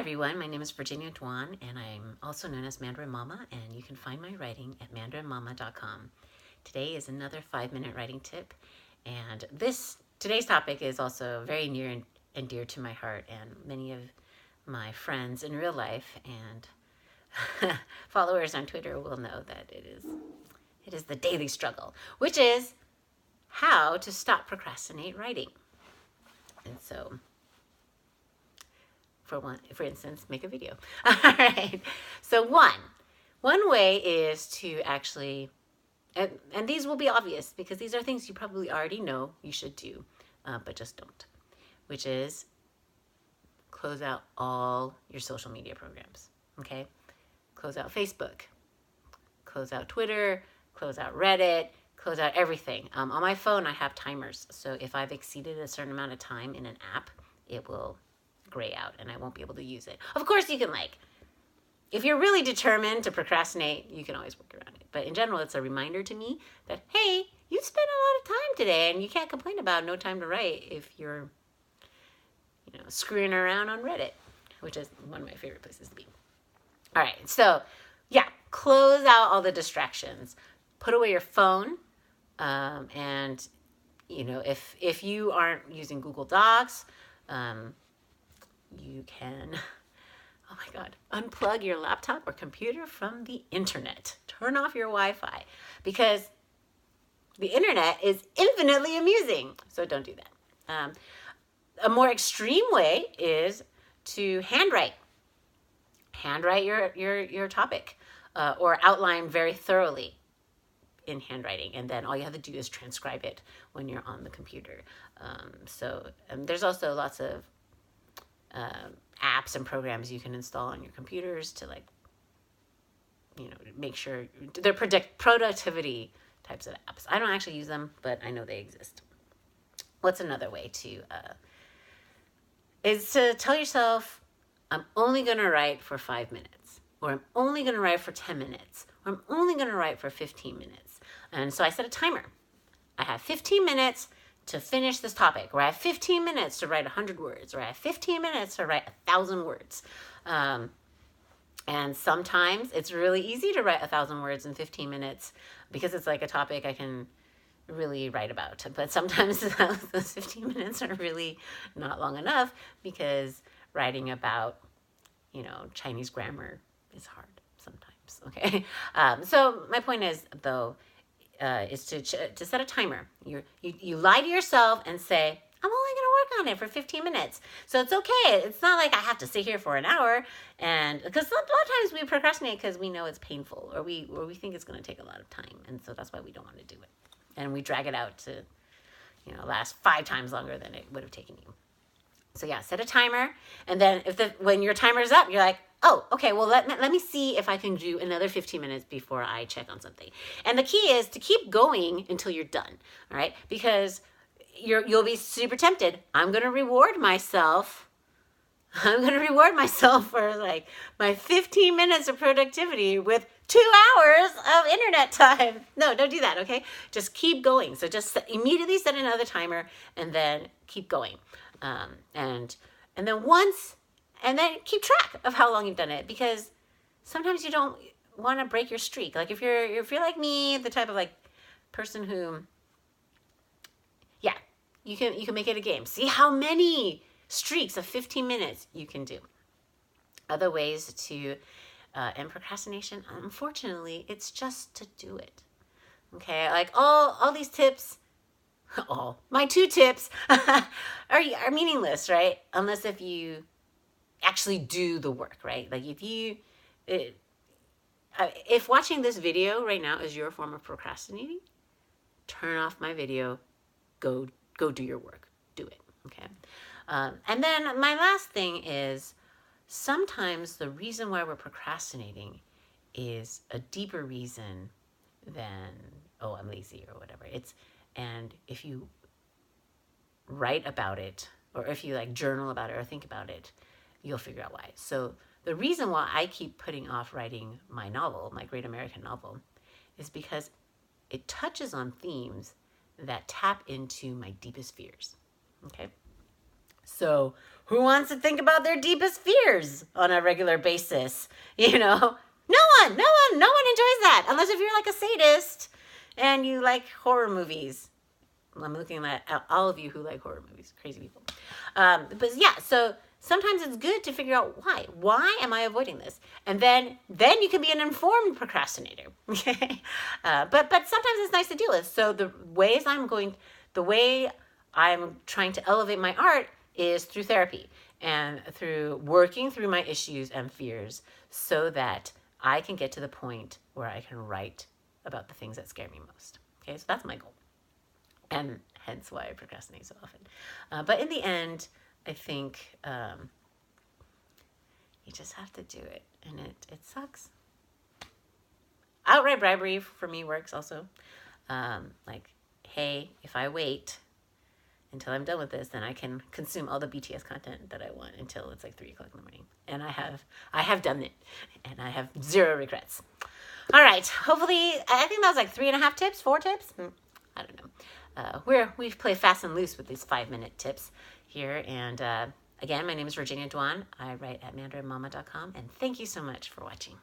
everyone, my name is Virginia Duan, and I'm also known as Mandarin Mama, and you can find my writing at mandarinmama.com. Today is another 5-minute writing tip, and today's topic is also very near and dear to my heart and many of my friends in real life and followers on Twitter will know that it is the daily struggle, which is how to stop procrastinate writing. And so, for instance, make a video. All right. So one way is to actually, and these will be obvious because these are things you probably already know you should do, but just don't, which is close out all your social media programs. Okay. Close out Facebook, close out Twitter, close out Reddit, close out everything. On my phone, I have timers. So if I've exceeded a certain amount of time in an app, it will gray out and I won't be able to use it. Of course, you can if you're really determined to procrastinate, you can always work around it. But in general, it's a reminder to me that, hey, you spent a lot of time today and you can't complain about no time to write if you're, screwing around on Reddit, which is one of my favorite places to be. All right. So yeah, close out all the distractions, put away your phone. And if you aren't using Google Docs, you can, oh my God, unplug your laptop or computer from the internet. Turn off your Wi-Fi because the internet is infinitely amusing. So don't do that. A more extreme way is to handwrite your topic or outline very thoroughly in handwriting, and then all you have to do is transcribe it when you're on the computer. So there's also lots of apps and programs you can install on your computers to make sure they're productivity types of apps. I don't actually use them, but I know they exist. What's another way to is to tell yourself, I'm only going to write for 5 minutes, or I'm only going to write for 10 minutes, or I'm only going to write for 15 minutes. And so I set a timer. I have 15 minutes to finish this topic, or I have 15 minutes to write 100 words, or I have 15 minutes to write 1,000 words. And sometimes it's really easy to write 1,000 words in 15 minutes because it's like a topic I can really write about. But sometimes those 15 minutes are really not long enough because writing about, Chinese grammar is hard sometimes. Okay. So my point is, though, is to set a timer. You lie to yourself and say, I'm only going to work on it for 15 minutes. So it's okay. It's not like I have to sit here for an hour. And because a lot of times we procrastinate because we know it's painful or we think it's going to take a lot of time. And so that's why we don't want to do it. And we drag it out to, last 5 times longer than it would have taken you. So yeah, set a timer. And then when your timer's up, you're like, oh, okay, well, let me see if I can do another 15 minutes before I check on something. And the key is to keep going until you're done, all right? Because you'll be super tempted. I'm going to reward myself for my 15 minutes of productivity with 2 hours of internet time. No, don't do that, okay? Just keep going. So just immediately set another timer and then keep going. And then keep track of how long you've done it, because sometimes you don't want to break your streak. Like if you're like me, the type of person who, yeah, you can make it a game. See how many streaks of 15 minutes you can do. Other ways to end procrastination, unfortunately, it's just to do it. Okay, all these tips. My 2 tips are meaningless, right? Unless if you actually do the work, right? If watching this video right now is your form of procrastinating, turn off my video, go do your work, do it, okay? And then my last thing is sometimes the reason why we're procrastinating is a deeper reason than, oh, I'm lazy or whatever. And if you write about it, or if you journal about it or think about it, you'll figure out why. So the reason why I keep putting off writing my novel, my great American novel, is because it touches on themes that tap into my deepest fears. Okay. So who wants to think about their deepest fears on a regular basis? You know, no one enjoys that, unless if you're like a sadist and you like horror movies. I'm looking at all of you who like horror movies, crazy people. But yeah, so sometimes it's good to figure out why. Why am I avoiding this? And then you can be an informed procrastinator. Okay, but sometimes it's nice to deal with. So the way I'm trying to elevate my art is through therapy and through working through my issues and fears, so that I can get to the point where I can write about the things that scare me most. Okay, so that's my goal. And hence why I procrastinate so often. But in the end, I think you just have to do it. And it sucks. Outright bribery for me works also. Like, hey, if I wait until I'm done with this, then I can consume all the BTS content that I want until it's like 3 o'clock in the morning. And I have done it. And I have 0 regrets. All right. Hopefully, I think that was like 3.5 tips, 4 tips. I don't know. We play fast and loose with these 5-minute tips here. And again, my name is Virginia Duan. I write at mandarinmama.com. And thank you so much for watching.